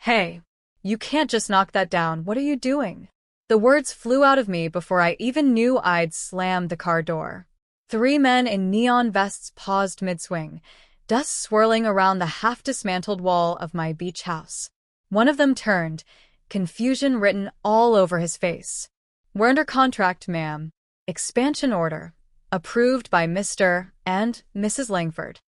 Hey, you can't just knock that down. What are you doing? The words flew out of me before I even knew I'd slammed the car door. Three men in neon vests paused mid-swing, dust swirling around the half-dismantled wall of my beach house. One of them turned, confusion written all over his face. "We're under contract, ma'am. Expansion order. Approved by Mr. and Mrs. Langford."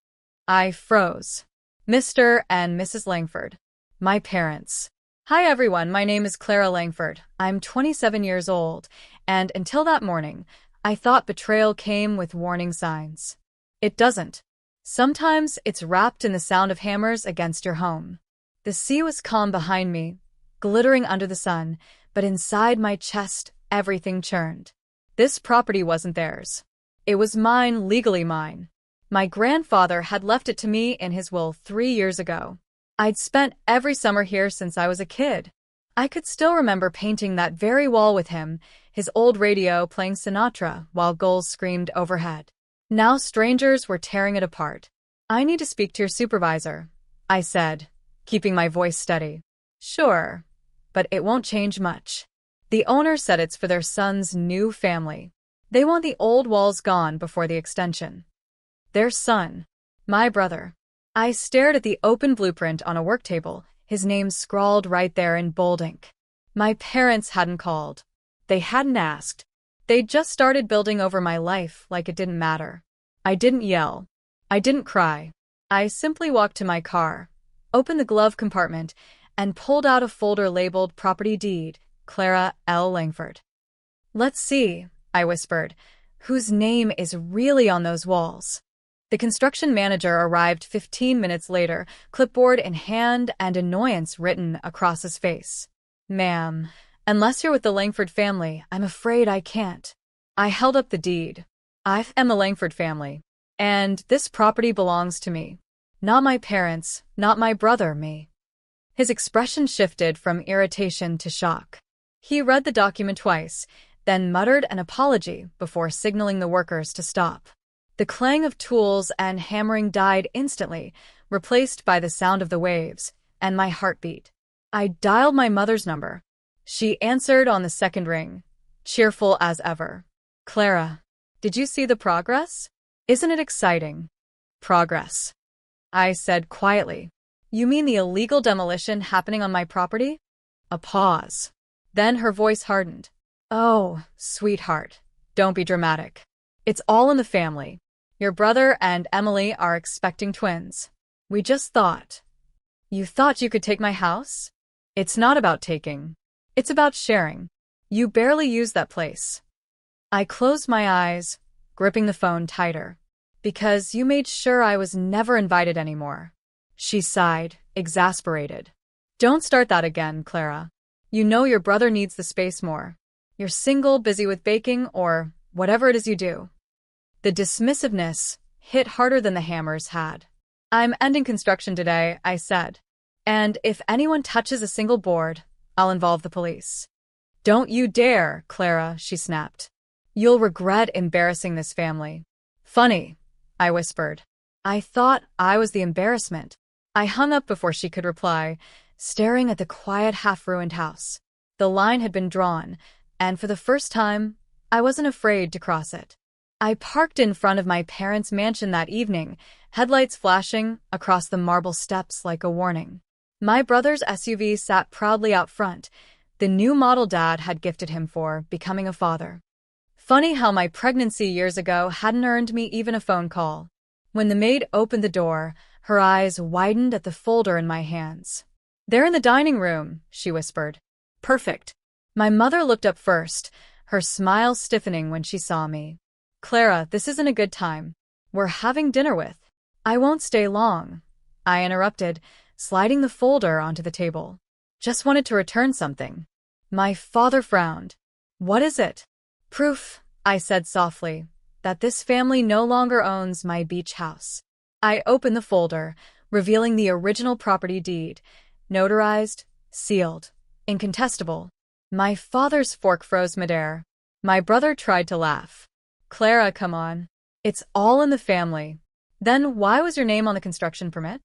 I froze. Mr. and Mrs. Langford. My parents. Hi everyone, my name is Clara Langford. I'm 27 years old, and until that morning, I thought betrayal came with warning signs. It doesn't. Sometimes it's wrapped in the sound of hammers against your home. The sea was calm behind me, glittering under the sun, but inside my chest, everything churned. This property wasn't theirs. It was mine, legally mine. My grandfather had left it to me in his will 3 years ago. I'd spent every summer here since I was a kid. I could still remember painting that very wall with him, his old radio playing Sinatra while gulls screamed overhead. Now strangers were tearing it apart. "I need to speak to your supervisor," I said, keeping my voice steady. "Sure, but it won't change much. The owner said it's for their son's new family. They want the old walls gone before the extension." Their son. My brother. I stared at the open blueprint on a work table, his name scrawled right there in bold ink. My parents hadn't called. They hadn't asked. They'd just started building over my life like it didn't matter. I didn't yell. I didn't cry. I simply walked to my car, opened the glove compartment, and pulled out a folder labeled Property Deed, Clara L. Langford. "Let's see," I whispered, "whose name is really on those walls." The construction manager arrived 15 minutes later, clipboard in hand and annoyance written across his face. "Ma'am, unless you're with the Langford family, I'm afraid I can't." I held up the deed. "I am the Langford family, and this property belongs to me. Not my parents, not my brother, me." His expression shifted from irritation to shock. He read the document twice, then muttered an apology before signaling the workers to stop. The clang of tools and hammering died instantly, replaced by the sound of the waves, and my heartbeat. I dialed my mother's number. She answered on the second ring, cheerful as ever. "Clara, did you see the progress? Isn't it exciting?" "Progress," I said quietly. "You mean the illegal demolition happening on my property?" A pause. Then her voice hardened. "Oh, sweetheart, don't be dramatic. It's all in the family. Your brother and Emily are expecting twins. We just thought." "You thought you could take my house?" "It's not about taking. It's about sharing. You barely use that place." I closed my eyes, gripping the phone tighter. "Because you made sure I was never invited anymore." She sighed, exasperated. "Don't start that again, Clara. You know your brother needs the space more. You're single, busy with baking, or whatever it is you do." The dismissiveness hit harder than the hammers had. "I'm ending construction today," I said. "And if anyone touches a single board, I'll involve the police." "Don't you dare, Clara," she snapped. "You'll regret embarrassing this family." "Funny," I whispered. I thought I was the embarrassment. I hung up before she could reply, staring at the quiet, half-ruined house. The line had been drawn, and for the first time, I wasn't afraid to cross it. I parked in front of my parents' mansion that evening, headlights flashing across the marble steps like a warning. My brother's SUV sat proudly out front, the new model Dad had gifted him for becoming a father. Funny how my pregnancy years ago hadn't earned me even a phone call. When the maid opened the door, her eyes widened at the folder in my hands. "They're in the dining room," she whispered. "Perfect." My mother looked up first, her smile stiffening when she saw me. "Clara, this isn't a good time. We're having dinner with." "I won't stay long," I interrupted, sliding the folder onto the table. "Just wanted to return something." My father frowned. "What is it?" "Proof," I said softly, "that this family no longer owns my beach house." I opened the folder, revealing the original property deed, notarized, sealed, incontestable. My father's fork froze midair. My brother tried to laugh. "Clara, come on. It's all in the family." "Then why was your name on the construction permit?"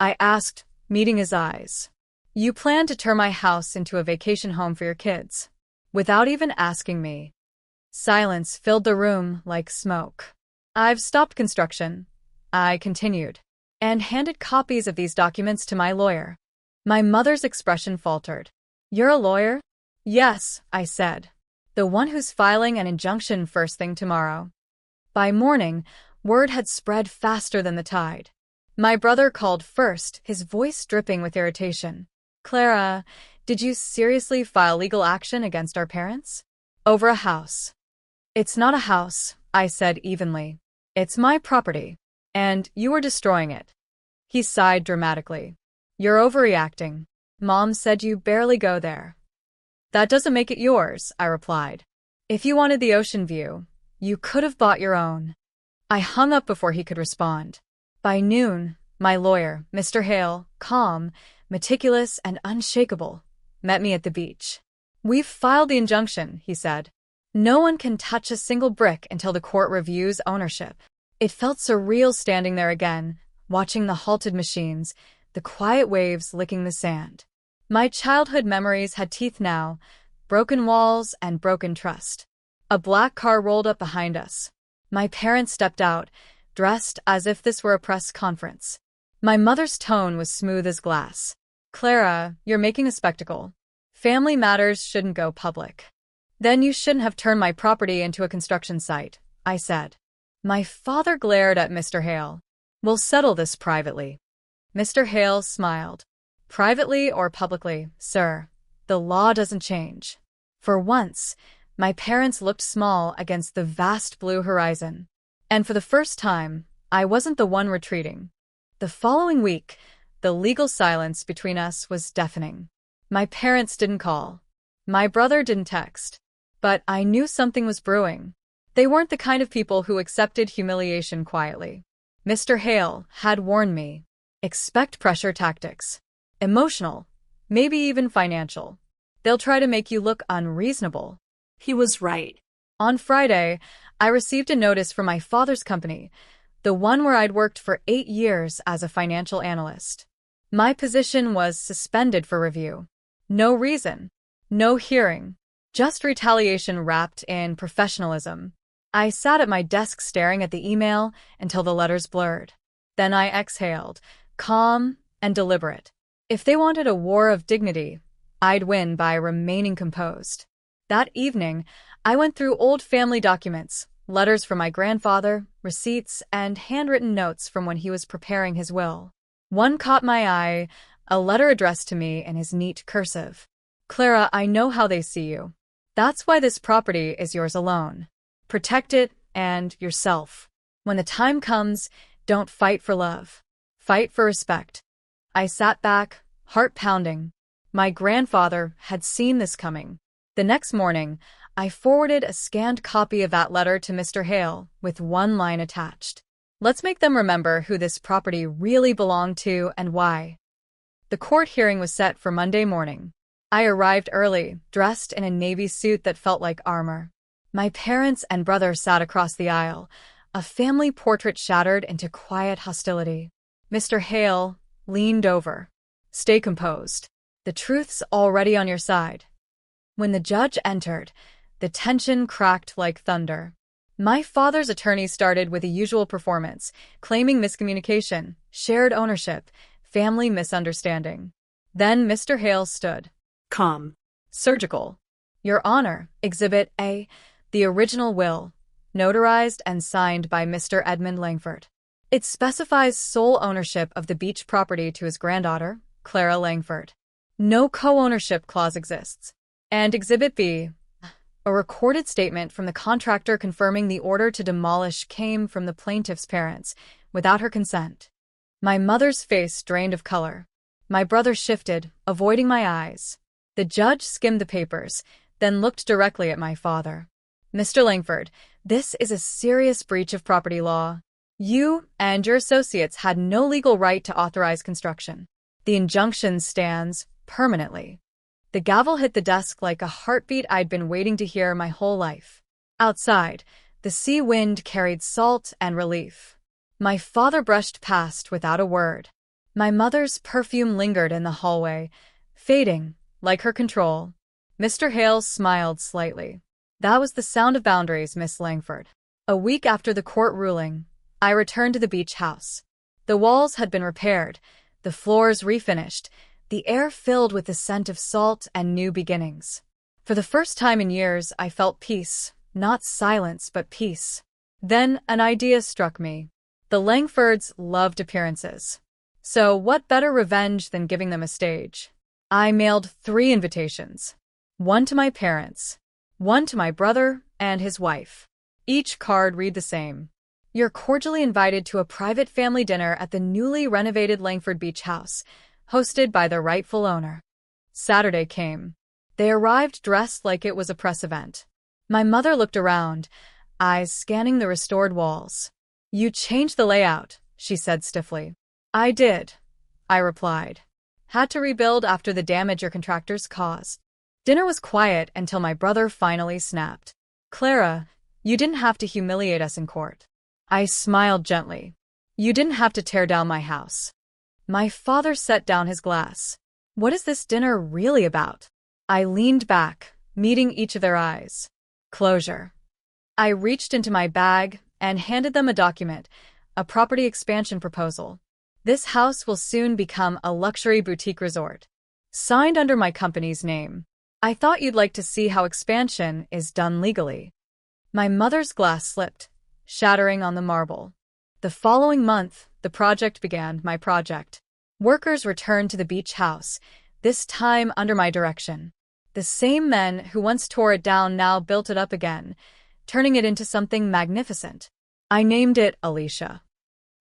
I asked, meeting his eyes. You plan to turn my house into a vacation home for your kids. Without even asking me. Silence filled the room like smoke. I've stopped construction, I continued, and handed copies of these documents to my lawyer. My mother's expression faltered. You're a lawyer? Yes, I said. The one who's filing an injunction first thing tomorrow. By morning, word had spread faster than the tide. My brother called first, his voice dripping with irritation. Clara, did you seriously file legal action against our parents? Over a house. It's not a house, I said evenly. It's my property, and you are destroying it. He sighed dramatically. You're overreacting. Mom said you barely go there. That doesn't make it yours, I replied. If you wanted the ocean view, you could have bought your own. I hung up before he could respond. By noon, my lawyer, Mr. Hale, calm, meticulous, and unshakable, met me at the beach. We've filed the injunction, he said. No one can touch a single brick until the court reviews ownership. It felt surreal standing there again, watching the halted machines, the quiet waves licking the sand. My childhood memories had teeth now, broken walls and broken trust. A black car rolled up behind us. My parents stepped out, dressed as if this were a press conference. My mother's tone was smooth as glass. Clara, you're making a spectacle. Family matters shouldn't go public. Then you shouldn't have turned my property into a construction site, I said. My father glared at Mr. Hale. We'll settle this privately. Mr. Hale smiled. Privately or publicly, sir, the law doesn't change. For once, my parents looked small against the vast blue horizon. And for the first time, I wasn't the one retreating. The following week, the legal silence between us was deafening. My parents didn't call. My brother didn't text. But I knew something was brewing. They weren't the kind of people who accepted humiliation quietly. Mr. Hale had warned me. Expect pressure tactics. Emotional, maybe even financial. They'll try to make you look unreasonable. He was right. On Friday, I received a notice from my father's company, the one where I'd worked for 8 years as a financial analyst. My position was suspended for review. No reason. No hearing. Just retaliation wrapped in professionalism. I sat at my desk staring at the email until the letters blurred. Then I exhaled, calm and deliberate. If they wanted a war of dignity, I'd win by remaining composed. That evening, I went through old family documents, letters from my grandfather, receipts, and handwritten notes from when he was preparing his will. One caught my eye, a letter addressed to me in his neat cursive. Clara, I know how they see you. That's why this property is yours alone. Protect it and yourself. When the time comes, don't fight for love. Fight for respect. I sat back, heart pounding. My grandfather had seen this coming. The next morning, I forwarded a scanned copy of that letter to Mr. Hale with one line attached. Let's make them remember who this property really belonged to and why. The court hearing was set for Monday morning. I arrived early, dressed in a navy suit that felt like armor. My parents and brother sat across the aisle, a family portrait shattered into quiet hostility. Mr. Hale leaned over. Stay composed. The truth's already on your side. When the judge entered, the tension cracked like thunder. My father's attorney started with the usual performance, claiming miscommunication, shared ownership, family misunderstanding. Then Mr. Hale stood. Calm. Surgical. Your Honor, Exhibit A, the original will, notarized and signed by Mr. Edmund Langford. It specifies sole ownership of the beach property to his granddaughter, Clara Langford. No co-ownership clause exists. And Exhibit B, a recorded statement from the contractor confirming the order to demolish came from the plaintiff's parents, without her consent. My mother's face drained of color. My brother shifted, avoiding my eyes. The judge skimmed the papers, then looked directly at my father. Mr. Langford, this is a serious breach of property law. You and your associates had no legal right to authorize construction. The injunction stands permanently. The gavel hit the desk like a heartbeat I'd been waiting to hear my whole life. Outside, the sea wind carried salt and relief. My father brushed past without a word. My mother's perfume lingered in the hallway, fading, like her control. Mr. Hales smiled slightly. That was the sound of boundaries, Miss Langford. A week after the court ruling, I returned to the beach house. The walls had been repaired, the floors refinished, the air filled with the scent of salt and new beginnings. For the first time in years, I felt peace, not silence, but peace. Then an idea struck me. The Langfords loved appearances. So what better revenge than giving them a stage? I mailed 3 invitations. One to my parents, one to my brother and his wife. Each card read the same. You're cordially invited to a private family dinner at the newly renovated Langford Beach House, hosted by the rightful owner. Saturday came. They arrived dressed like it was a press event. My mother looked around, eyes scanning the restored walls. You changed the layout, she said stiffly. I did, I replied. Had to rebuild after the damage your contractors caused. Dinner was quiet until my brother finally snapped. Clara, you didn't have to humiliate us in court. I smiled gently. You didn't have to tear down my house. My father set down his glass. What is this dinner really about? I leaned back, meeting each of their eyes. Closure. I reached into my bag and handed them a document, a property expansion proposal. This house will soon become a luxury boutique resort. Signed under my company's name. I thought you'd like to see how expansion is done legally. My mother's glass slipped, shattering on the marble. The following month, the project began, my project. Workers returned to the beach house, this time under my direction. The same men who once tore it down now built it up again, turning it into something magnificent. I named it Alicia.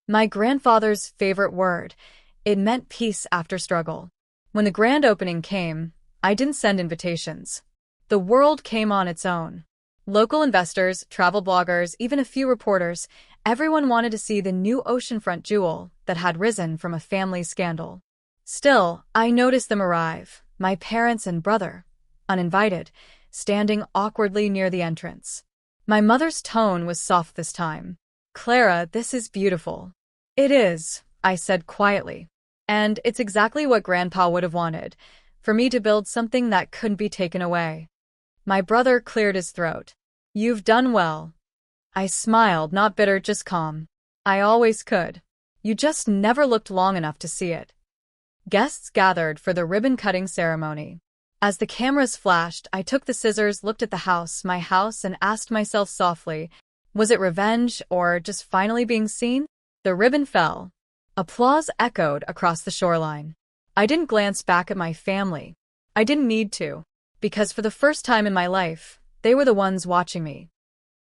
My grandfather's favorite word. It meant peace after struggle. When the grand opening came, I didn't send invitations. The world came on its own. Local investors, travel bloggers, even a few reporters, everyone wanted to see the new oceanfront jewel that had risen from a family scandal. Still, I noticed them arrive, my parents and brother, uninvited, standing awkwardly near the entrance. My mother's tone was soft this time. Clara, this is beautiful. It is, I said quietly. And it's exactly what Grandpa would have wanted, for me to build something that couldn't be taken away. My brother cleared his throat. You've done well. I smiled, not bitter, just calm. I always could. You just never looked long enough to see it. Guests gathered for the ribbon-cutting ceremony. As the cameras flashed, I took the scissors, looked at the house, my house, and asked myself softly, was it revenge or just finally being seen? The ribbon fell. Applause echoed across the shoreline. I didn't glance back at my family. I didn't need to, because for the first time in my life, they were the ones watching me.